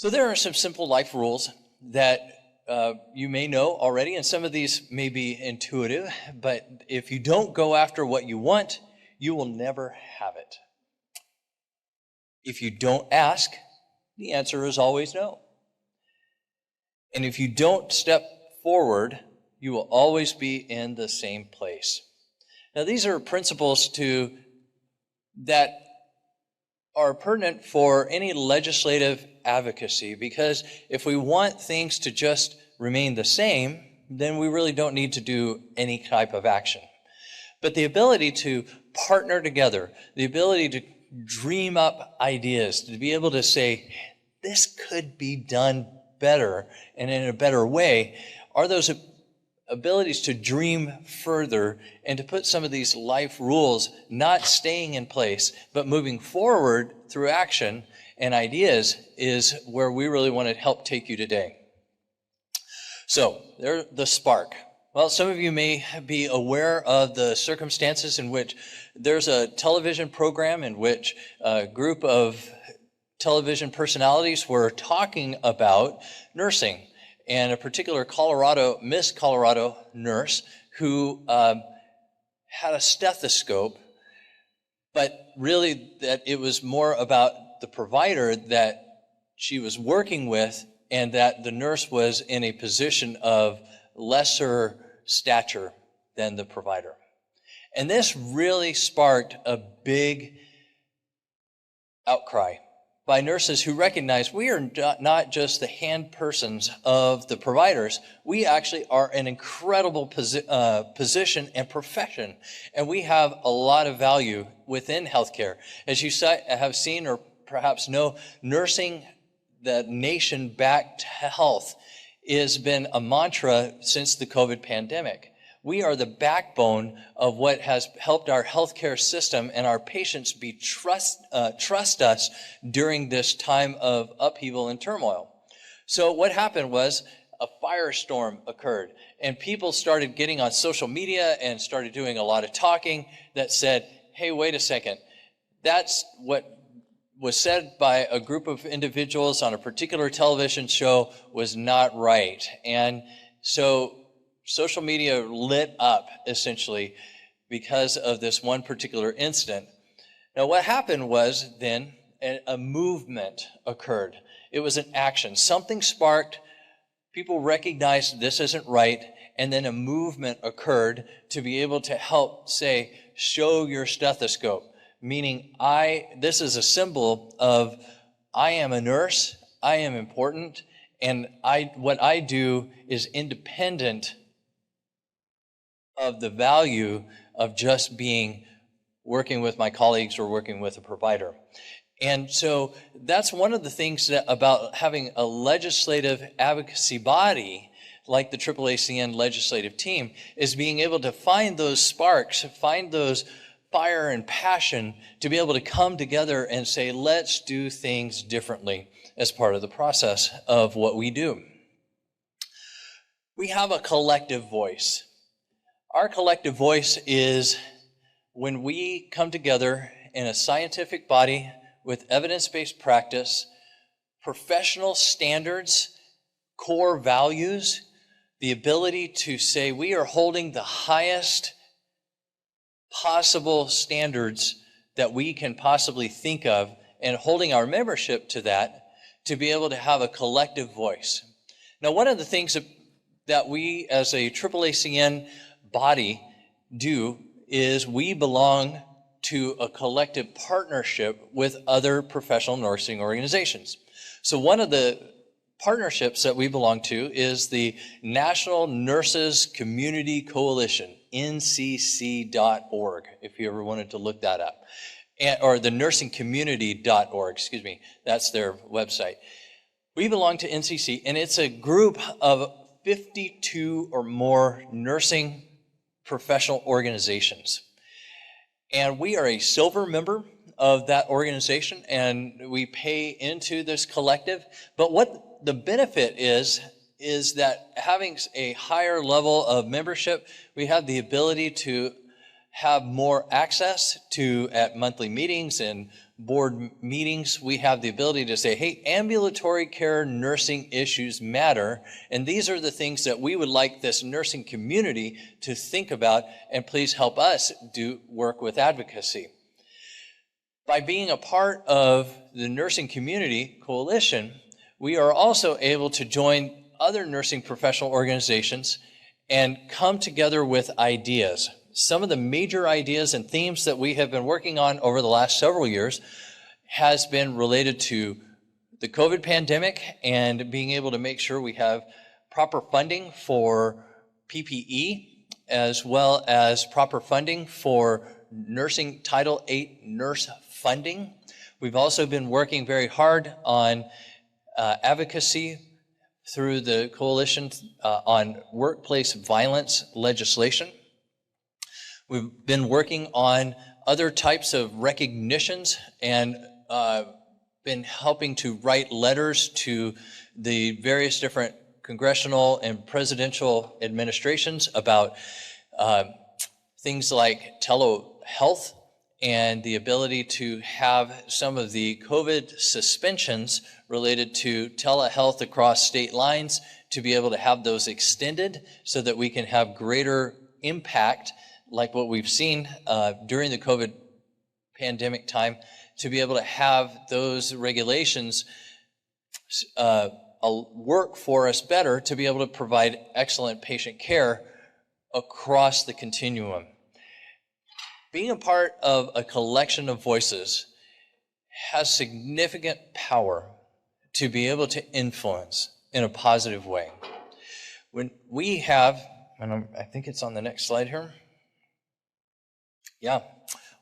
So there are some simple life rules that you may know already, and some of these may be intuitive, but if you don't go after what you want, you will never have it. If you don't ask, the answer is always no. And if you don't step forward, you will always be in the same place. Now, these are principles that are pertinent for any legislative advocacy, because if we want things to just remain the same, then we really don't need to do any type of action. But the ability to partner together, the ability to dream up ideas, to be able to say, this could be done better and in a better way, are those abilities to dream further and to put some of these life rules not staying in place, but moving forward through action and ideas is where we really want to help take you today. So, the spark. Well, some of you may be aware of the circumstances in which there's a television program in which a group of television personalities were talking about nursing, and a particular Miss Colorado nurse who had a stethoscope, but really that it was more about the provider that she was working with, and that the nurse was in a position of lesser stature than the provider. And this really sparked a big outcry by nurses who recognize we are not just the hand persons of the providers. We actually are an incredible position and profession, and we have a lot of value within healthcare. As you have seen or perhaps know, nursing the nation back to health has been a mantra since the COVID pandemic. We are the backbone of what has helped our healthcare system and our patients trust us during this time of upheaval and turmoil. So what happened was a firestorm occurred, and people started getting on social media and started doing a lot of talking that said, hey, wait a second, that's what was said by a group of individuals on a particular television show was not right. And so social media lit up, essentially, because of this one particular incident. Now, what happened was then a movement occurred. It was an action. Something sparked. People recognized this isn't right, and then a movement occurred to be able to help say, show your stethoscope. Meaning, this is a symbol of I am a nurse, I am important, and what I do is independent of the value of just working with my colleagues or working with a provider. And so that's one of the things about having a legislative advocacy body like the AAACN legislative team is being able to find those sparks, find those fire and passion to be able to come together and say, let's do things differently as part of the process of what we do. We have a collective voice. Our collective voice is when we come together in a scientific body with evidence-based practice, professional standards, core values, the ability to say we are holding the highest possible standards that we can possibly think of and holding our membership to that to be able to have a collective voice. Now, one of the things that we as a AAACN body do is we belong to a collective partnership with other professional nursing organizations. So one of the partnerships that we belong to is the National Nurses Community Coalition, ncc.org, if you ever wanted to look that up, or the nursingcommunity.org, that's their website. We belong to NCC, and it's a group of 52 or more nursing professional organizations. And we are a silver member of that organization, and we pay into this collective. But what the benefit is that having a higher level of membership, we have the ability to have more access to at monthly meetings and board meetings. We have the ability to say, hey, ambulatory care nursing issues matter, and these are the things that we would like this nursing community to think about, and please help us do work with advocacy. By being a part of the Nursing Community Coalition, we are also able to join other nursing professional organizations and come together with ideas. Some of the major ideas and themes that we have been working on over the last several years has been related to the COVID pandemic and being able to make sure we have proper funding for PPE, as well as proper funding for nursing Title VIII nurse funding. We've also been working very hard on advocacy through the coalition on workplace violence legislation. We've been working on other types of recognitions and been helping to write letters to the various different congressional and presidential administrations about things like telehealth and the ability to have some of the COVID suspensions related to telehealth across state lines to be able to have those extended so that we can have greater impact, like what we've seen during the COVID pandemic time, to be able to have those regulations work for us better to be able to provide excellent patient care across the continuum. Being a part of a collection of voices has significant power to be able to influence in a positive way. When we have, and I think it's on the next slide here. Yeah,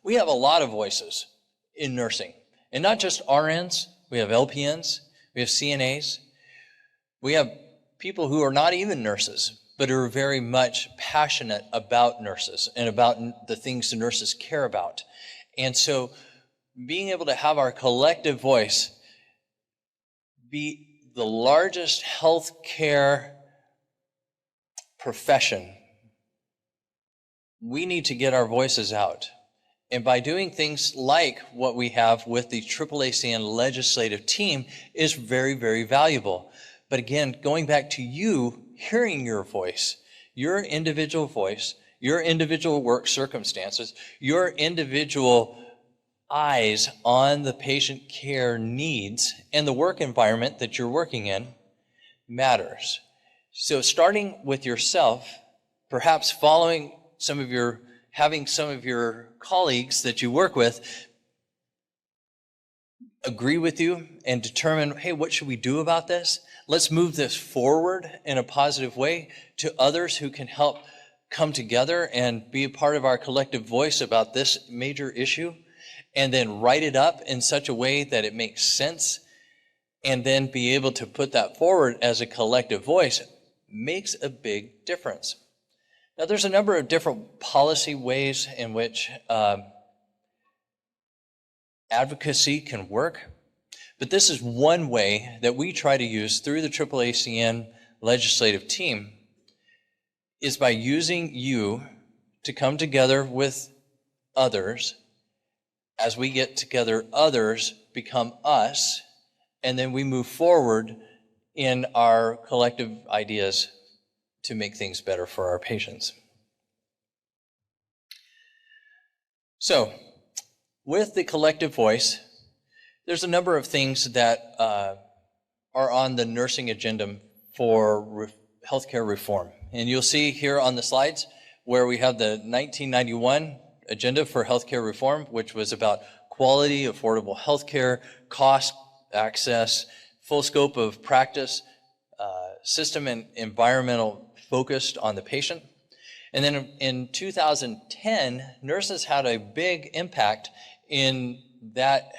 we have a lot of voices in nursing, and not just RNs. We have LPNs, we have CNAs, we have people who are not even nurses, but are very much passionate about nurses and about the things the nurses care about. And so being able to have our collective voice be the largest healthcare profession, we need to get our voices out. And by doing things like what we have with the AAACN legislative team is very, very valuable. But again, going back to you hearing your voice, your individual work circumstances, your individual eyes on the patient care needs and the work environment that you're working in matters. So starting with yourself, perhaps having some of your colleagues that you work with agree with you and determine, hey, what should we do about this? Let's move this forward in a positive way to others who can help come together and be a part of our collective voice about this major issue, and then write it up in such a way that it makes sense, and then be able to put that forward as a collective voice makes a big difference. Now, there's a number of different policy ways in which advocacy can work, but this is one way that we try to use through the AAACN legislative team, is by using you to come together with others. As we get together, others become us, and then we move forward in our collective ideas to make things better for our patients. So, with the collective voice, there's a number of things that are on the nursing agenda for healthcare reform. And you'll see here on the slides where we have the 1991 agenda for healthcare reform, which was about quality, affordable healthcare, cost, access, full scope of practice, system and environmental focused on the patient. And then in 2010, nurses had a big impact in that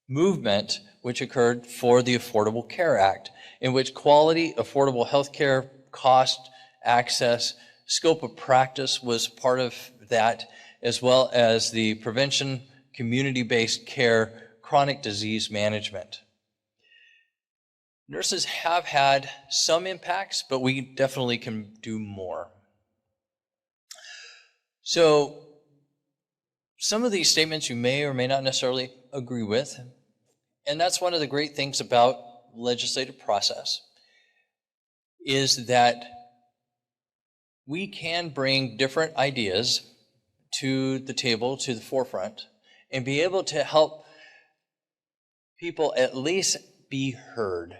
movement which occurred for the Affordable Care Act, in which quality, affordable healthcare, cost, access, scope of practice was part of that, as well as the prevention, community-based care, chronic disease management. Nurses have had some impacts, but we definitely can do more. So some of these statements you may or may not necessarily agree with, and that's one of the great things about legislative process, is that we can bring different ideas to the table, to the forefront, and be able to help people at least be heard.